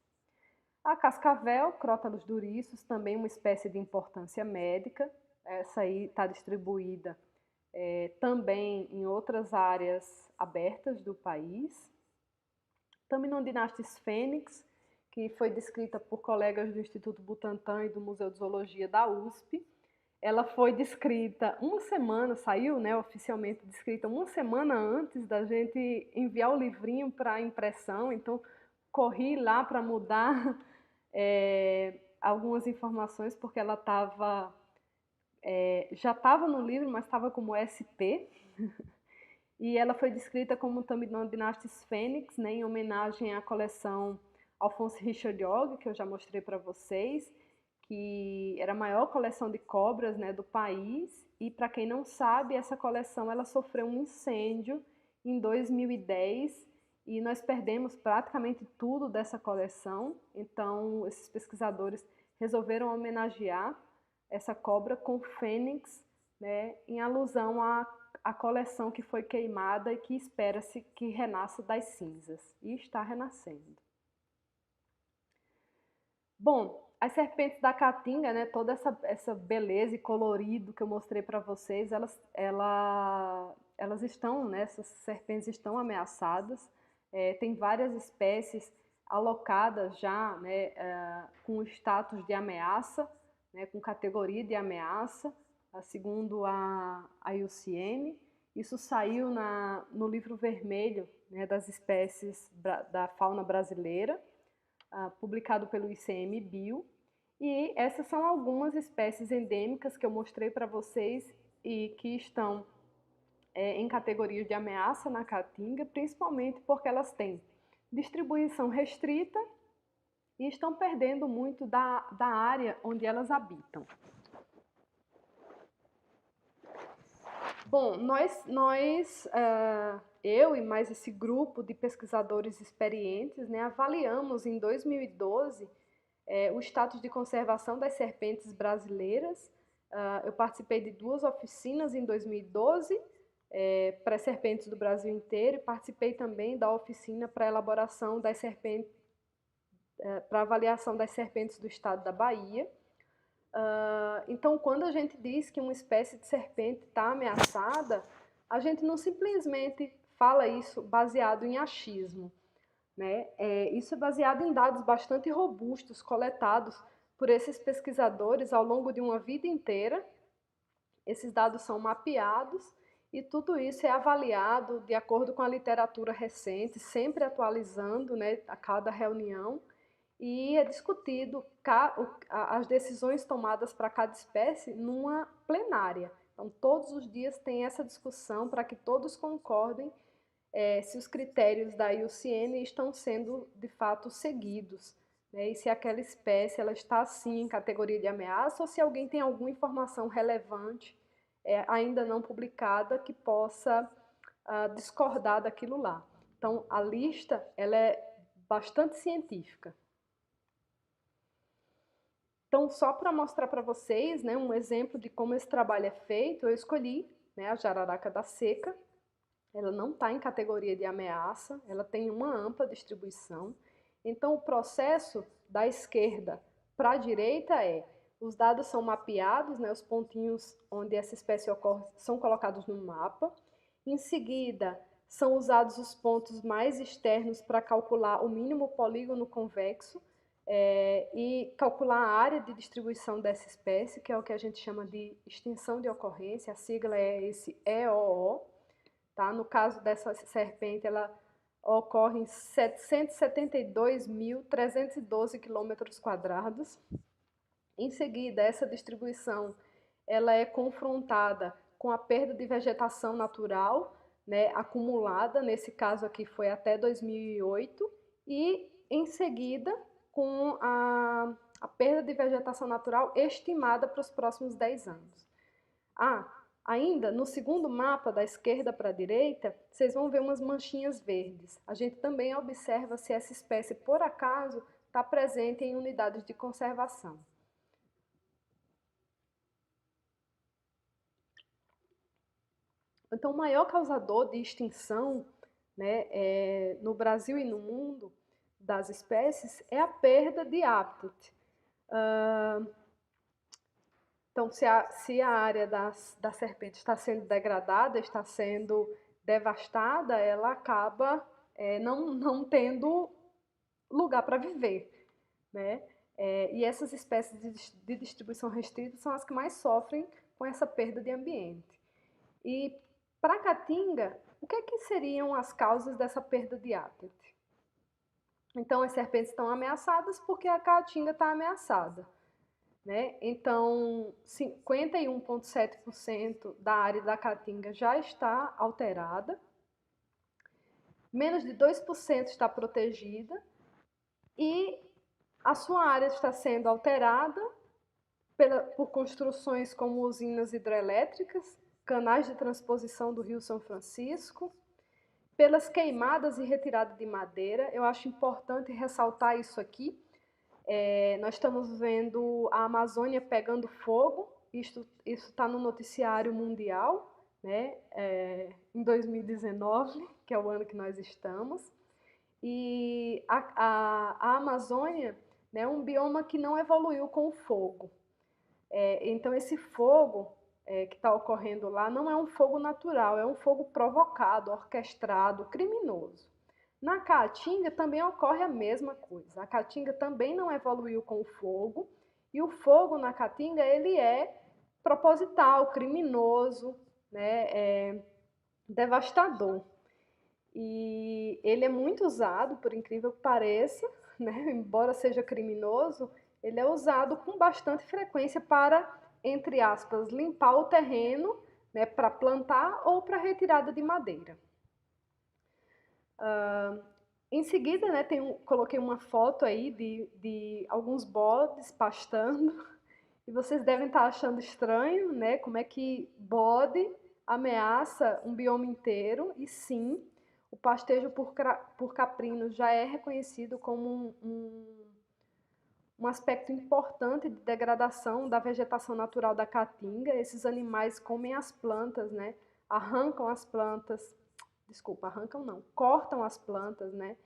A cascavel, Crotalus duriçus, também uma espécie de importância médica. Essa aí está distribuída também em outras áreas abertas do país. Taminodynastiis fênix, que foi descrita por colegas do Instituto Butantan e do Museu de Zoologia da USP. Ela foi descrita uma semana, saiu, né, oficialmente descrita uma semana antes da gente enviar o livrinho para impressão, então corri lá para mudar algumas informações, porque ela já estava no livro, mas estava como SP, e ela foi descrita como Taminodynastiis fênix, né, em homenagem à coleção Alphonse Richard Ogg, que eu já mostrei para vocês, que era a maior coleção de cobras, né, do país, e para quem não sabe, essa coleção ela sofreu um incêndio em 2010 e nós perdemos praticamente tudo dessa coleção, então esses pesquisadores resolveram homenagear essa cobra com fênix, né, em alusão à coleção que foi queimada e que espera-se que renasça das cinzas, e está renascendo. Bom, as serpentes da Caatinga, né, toda essa beleza e colorido que eu mostrei para vocês, elas estão, né, essas serpentes estão ameaçadas. Tem várias espécies alocadas já, né, com status de ameaça, né, com categoria de ameaça, segundo a IUCN. Isso saiu no livro vermelho, né, das espécies da fauna brasileira, publicado pelo ICMBio, e essas são algumas espécies endêmicas que eu mostrei para vocês e que estão em categorias de ameaça na Caatinga, principalmente porque elas têm distribuição restrita e estão perdendo muito da área onde elas habitam. Bom, eu e mais esse grupo de pesquisadores experientes, né, avaliamos em 2012 o status de conservação das serpentes brasileiras. Eu participei de 2 oficinas em 2012 para as serpentes do Brasil inteiro e participei também da oficina para elaboração das serpentes, para avaliação das serpentes do estado da Bahia. Então, quando a gente diz que uma espécie de serpente está ameaçada, a gente não simplesmente fala isso baseado em achismo, né? Isso é baseado em dados bastante robustos coletados por esses pesquisadores ao longo de uma vida inteira. Esses dados são mapeados e tudo isso é avaliado de acordo com a literatura recente, sempre atualizando, né, a cada reunião, e é discutido as decisões tomadas para cada espécie numa plenária. Então, todos os dias tem essa discussão para que todos concordem se os critérios da IUCN estão sendo, de fato, seguidos, né? E se aquela espécie ela está, sim, em categoria de ameaça ou se alguém tem alguma informação relevante ainda não publicada que possa discordar daquilo lá. Então, a lista ela é bastante científica. Então, só para mostrar para vocês, né, um exemplo de como esse trabalho é feito, eu escolhi, né, a jararaca da seca. Ela não está em categoria de ameaça, ela tem uma ampla distribuição. Então, o processo da esquerda para a direita os dados são mapeados, né, os pontinhos onde essa espécie ocorre são colocados no mapa. Em seguida, são usados os pontos mais externos para calcular o mínimo polígono convexo e calcular a área de distribuição dessa espécie, que é o que a gente chama de extensão de ocorrência, a sigla é esse EOO. Tá? No caso dessa serpente, ela ocorre em 772.312 km². Em seguida, essa distribuição ela é confrontada com a perda de vegetação natural, né, acumulada, nesse caso aqui foi até 2008, e em seguida com a perda de vegetação natural estimada para os próximos 10 anos. Ainda no segundo mapa, da esquerda para a direita, vocês vão ver umas manchinhas verdes. A gente também observa se essa espécie, por acaso, está presente em unidades de conservação. Então, o maior causador de extinção, né, no Brasil e no mundo das espécies é a perda de hábitat. Então, se a área da serpente está sendo degradada, está sendo devastada, ela acaba não tendo lugar para viver, né? E essas espécies de distribuição restrita são as que mais sofrem com essa perda de ambiente. E para a caatinga, o que seriam as causas dessa perda de hábitat? Então, as serpentes estão ameaçadas porque a caatinga está ameaçada, né? Então, 51,7% da área da caatinga já está alterada, menos de 2% está protegida e a sua área está sendo alterada por construções como usinas hidrelétricas, canais de transposição do Rio São Francisco, pelas queimadas e retirada de madeira. Eu acho importante ressaltar isso aqui. Nós estamos vendo a Amazônia pegando fogo, isso está no noticiário mundial, né? Em 2019, que é o ano que nós estamos. E a Amazônia, né, é um bioma que não evoluiu com o fogo. Então, esse fogo que está ocorrendo lá não é um fogo natural, é um fogo provocado, orquestrado, criminoso. Na Caatinga também ocorre a mesma coisa. A Caatinga também não evoluiu com o fogo, e o fogo na Caatinga ele é proposital, criminoso, né, devastador. E ele é muito usado, por incrível que pareça, né, embora seja criminoso, ele é usado com bastante frequência para, entre aspas, limpar o terreno, né, para plantar ou para retirada de madeira. Em seguida, né, coloquei uma foto aí de alguns bodes pastando, e vocês devem estar achando estranho, né, como é que bode ameaça um bioma inteiro, e sim, o pastejo por caprinos já é reconhecido como um aspecto importante de degradação da vegetação natural da caatinga. Esses animais comem as plantas, né, arrancam as plantas, arrancam não, cortam as plantas, né,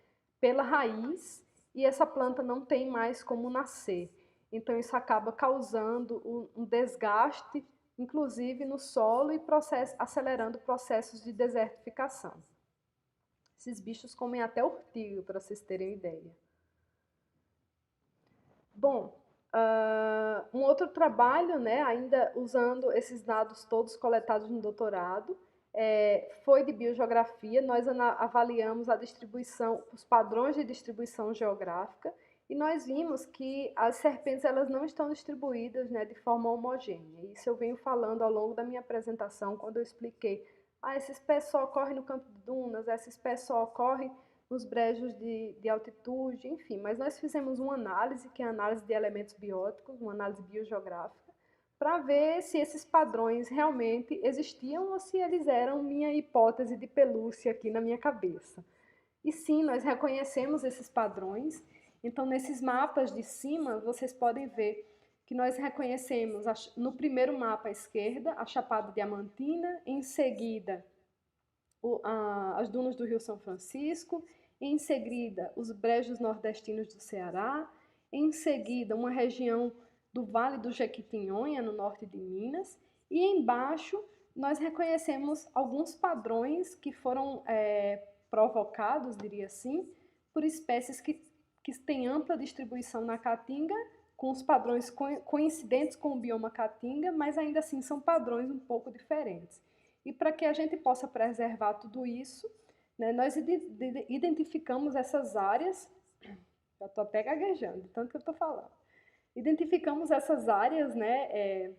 pela raiz, e essa planta não tem mais como nascer. Então isso acaba causando um desgaste, inclusive no solo, e acelerando processos de desertificação. Esses bichos comem até urtigo, para vocês terem ideia. Bom, um outro trabalho, né, ainda usando esses dados todos coletados no doutorado, foi de biogeografia. Nós avaliamos a distribuição, os padrões de distribuição geográfica, e nós vimos que as serpentes elas não estão distribuídas, né, de forma homogênea. Isso eu venho falando ao longo da minha apresentação, quando eu expliquei, essa espécie só ocorre no campo de dunas, essa espécie só ocorre nos brejos de altitude, enfim. Mas nós fizemos uma análise, que é a análise de elementos bióticos, uma análise biogeográfica, para ver se esses padrões realmente existiam ou se eles eram minha hipótese de pelúcia aqui na minha cabeça. E sim, nós reconhecemos esses padrões. Então, nesses mapas de cima, vocês podem ver que nós reconhecemos no primeiro mapa à esquerda a Chapada Diamantina, em seguida as dunas do Rio São Francisco, em seguida os brejos nordestinos do Ceará, em seguida uma região do Vale do Jequitinhonha, no norte de Minas, e embaixo nós reconhecemos alguns padrões que foram provocados, diria assim, por espécies que têm ampla distribuição na Caatinga, com os padrões coincidentes com o bioma Caatinga, mas ainda assim são padrões um pouco diferentes. E para que a gente possa preservar tudo isso, né, nós identificamos essas áreas, já estou até gaguejando, de tanto que eu estou falando, identificamos essas áreas, né,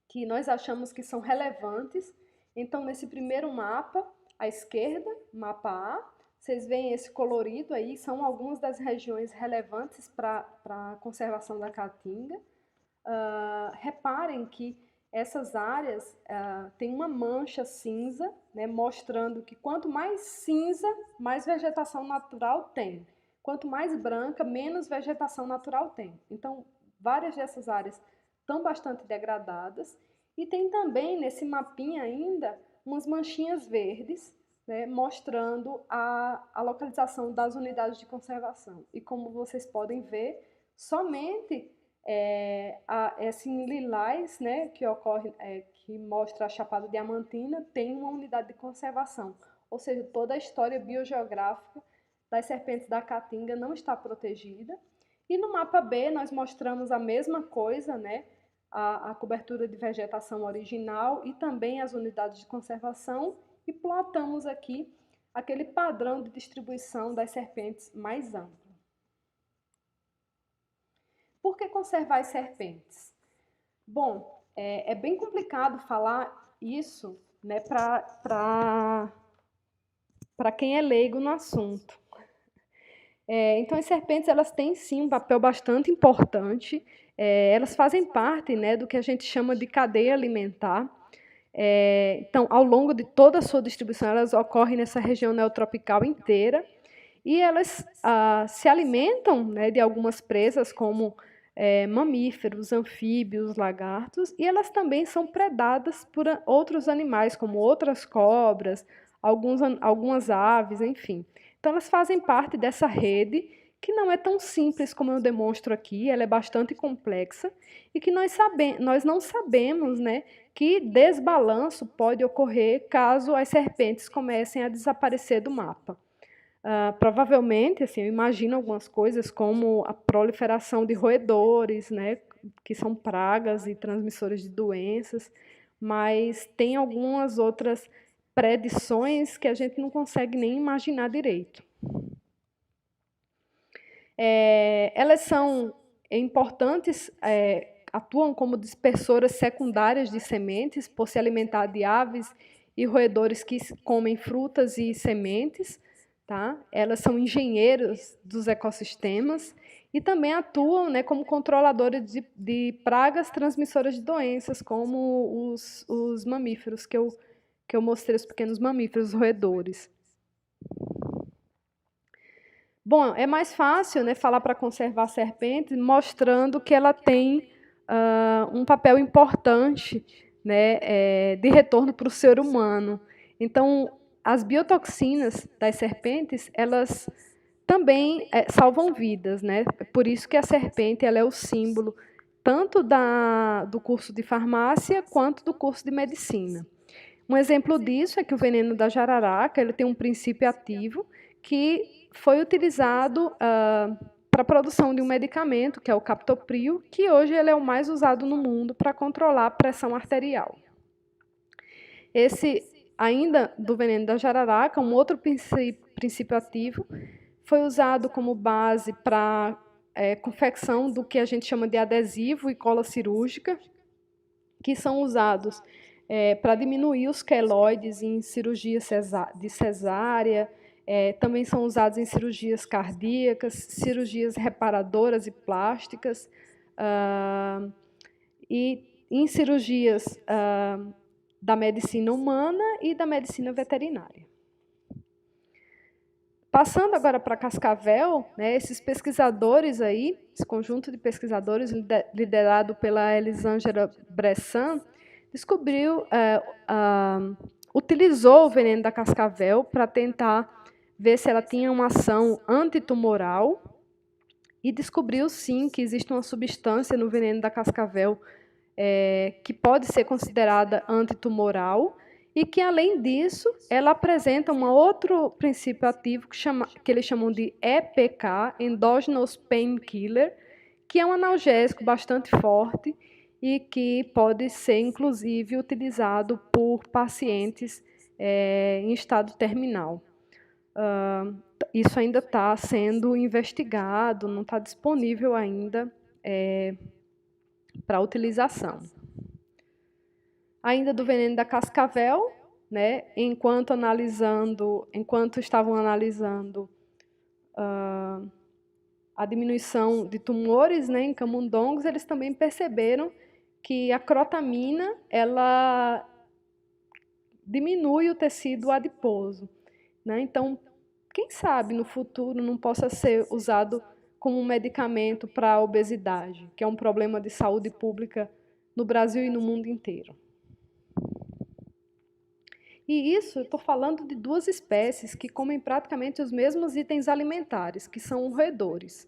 que nós achamos que são relevantes. Então, nesse primeiro mapa, à esquerda, mapa A, vocês veem esse colorido aí, são algumas das regiões relevantes para a conservação da caatinga. Reparem que essas áreas têm uma mancha cinza, né, mostrando que quanto mais cinza, mais vegetação natural tem. Quanto mais branca, menos vegetação natural tem. Então, várias dessas áreas estão bastante degradadas. E tem também, nesse mapinha ainda, umas manchinhas verdes, né, mostrando a localização das unidades de conservação. E como vocês podem ver, somente esse em lilás, né, que ocorre, que mostra a Chapada Diamantina, tem uma unidade de conservação. Ou seja, toda a história biogeográfica das serpentes da Caatinga não está protegida. E no mapa B nós mostramos a mesma coisa, né, a cobertura de vegetação original e também as unidades de conservação, e plotamos aqui aquele padrão de distribuição das serpentes mais amplo. Por que conservar as serpentes? Bom, é bem complicado falar isso, né, para quem é leigo no assunto. Então, as serpentes, elas têm, sim, um papel bastante importante. Elas fazem parte, né, do que a gente chama de cadeia alimentar. Então, ao longo de toda a sua distribuição, elas ocorrem nessa região neotropical inteira. E elas se alimentam, né, de algumas presas, como mamíferos, anfíbios, lagartos, e elas também são predadas por outros animais, como outras cobras, algumas aves, enfim. Então, elas fazem parte dessa rede, que não é tão simples como eu demonstro aqui, ela é bastante complexa, e que nós não sabemos, né, que desbalanço pode ocorrer caso as serpentes comecem a desaparecer do mapa. Provavelmente, assim, eu imagino algumas coisas como a proliferação de roedores, né, que são pragas e transmissores de doenças, mas tem algumas outras predições que a gente não consegue nem imaginar direito. Elas são importantes, atuam como dispersoras secundárias de sementes, por se alimentar de aves e roedores que comem frutas e sementes. Tá? Elas são engenheiros dos ecossistemas e também atuam, né, como controladoras de pragas transmissoras de doenças, como os mamíferos que eu mostrei, os pequenos mamíferos, os roedores. Bom, é mais fácil, né, falar para conservar serpentes, mostrando que ela tem um papel importante, né, de retorno para o ser humano. Então, as biotoxinas das serpentes, elas também salvam vidas, né? Por isso que a serpente, ela é o símbolo tanto do curso de farmácia quanto do curso de medicina. Um exemplo disso é que o veneno da jararaca, ele tem um princípio ativo que foi utilizado para a produção de um medicamento, que é o captopril, que hoje ele é o mais usado no mundo para controlar a pressão arterial. Ainda do veneno da jararaca, um outro princípio ativo foi usado como base para confecção do que a gente chama de adesivo e cola cirúrgica, que são usados para diminuir os queloides em cirurgia de cesárea, também são usados em cirurgias cardíacas, cirurgias reparadoras e plásticas, e em cirurgias da medicina humana e da medicina veterinária. Passando agora para Cascavel, né, esses pesquisadores aí, esse conjunto de pesquisadores liderado pela Elisângela Bressan, utilizou o veneno da cascavel para tentar ver se ela tinha uma ação antitumoral e descobriu sim que existe uma substância no veneno da cascavel que pode ser considerada antitumoral e que, além disso, ela apresenta um outro princípio ativo que eles chamam de EPK, Endogenous Painkiller, que é um analgésico bastante forte e que pode ser, inclusive, utilizado por pacientes em estado terminal. Isso ainda está sendo investigado, não está disponível ainda para utilização. Ainda do veneno da cascavel, né, enquanto estavam analisando a diminuição de tumores, né, em camundongos, eles também perceberam que a crotamina ela diminui o tecido adiposo, né? Então, quem sabe no futuro não possa ser usado como um medicamento para a obesidade, que é um problema de saúde pública no Brasil e no mundo inteiro. E isso, eu estou falando de duas espécies que comem praticamente os mesmos itens alimentares, que são os roedores.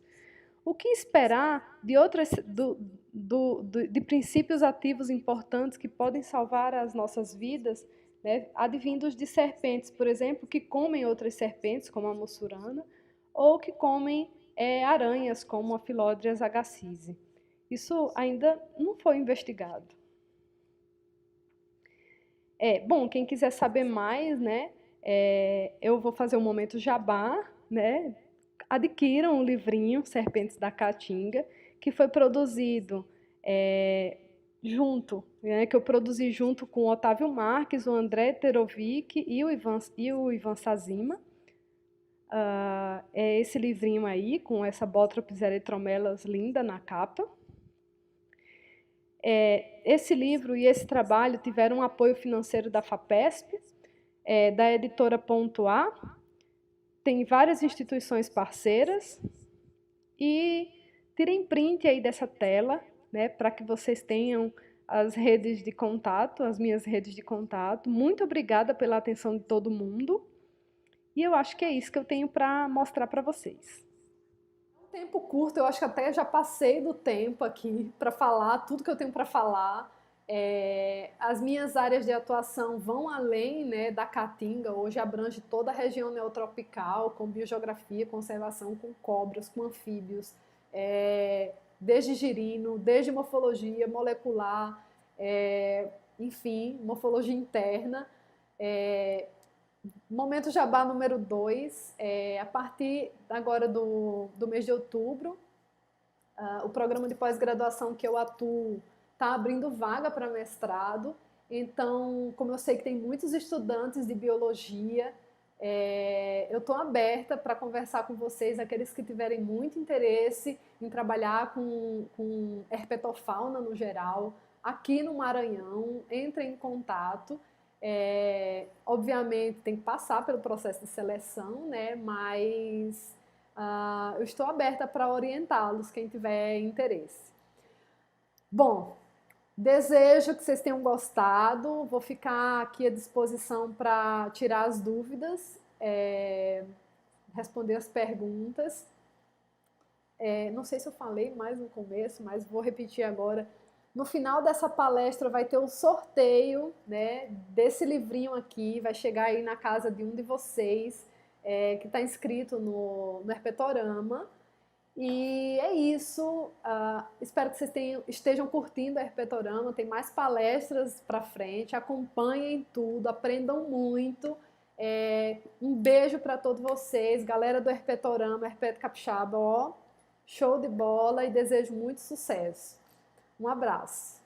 O que esperar de outras de princípios ativos importantes que podem salvar as nossas vidas, né, advindos de serpentes, por exemplo, que comem outras serpentes, como a mussurana, ou que comem aranhas, como a Phyllodes agassiz. Isso ainda não foi investigado. Bom, quem quiser saber mais, né, eu vou fazer um momento jabá, né? Adquiram o livrinho Serpentes da Caatinga, que foi produzido que eu produzi junto com o Otávio Marques, o André Terovic e o Ivan Sazima. É esse livrinho aí, com essa Botrops erythromelas linda na capa. Esse livro e esse trabalho tiveram um apoio financeiro da FAPESP, da editora Ponto A, tem várias instituições parceiras, e tirem print aí dessa tela, né, para que vocês tenham as redes de contato, as minhas redes de contato. Muito obrigada pela atenção de todo mundo, e eu acho que é isso que eu tenho para mostrar para vocês. Um tempo curto, eu acho que até já passei do tempo aqui para falar tudo que eu tenho para falar. As minhas áreas de atuação vão além, né, da Caatinga, hoje abrange toda a região neotropical, com biogeografia, conservação, com cobras, com anfíbios, desde girino, desde morfologia molecular, enfim, morfologia interna. Momento Jabá número 2, a partir agora do mês de outubro, o programa de pós-graduação que eu atuo está abrindo vaga para mestrado. Então, como eu sei que tem muitos estudantes de biologia, eu estou aberta para conversar com vocês, aqueles que tiverem muito interesse em trabalhar com herpetofauna no geral, aqui no Maranhão, entrem em contato. Obviamente tem que passar pelo processo de seleção, né? Mas eu estou aberta para orientá-los, quem tiver interesse. Bom, desejo que vocês tenham gostado. Vou ficar aqui à disposição para tirar as dúvidas, responder as perguntas. Não sei se eu falei mais no começo, mas vou repetir agora. No final dessa palestra vai ter um sorteio, né, desse livrinho aqui, vai chegar aí na casa de um de vocês, que está inscrito no Herpetorama. E é isso, espero que vocês estejam curtindo o Herpetorama, tem mais palestras para frente, acompanhem tudo, aprendam muito. Um beijo para todos vocês, galera do Herpetorama, Herpeto Capixaba, ó, show de bola, e desejo muito sucesso. Um abraço.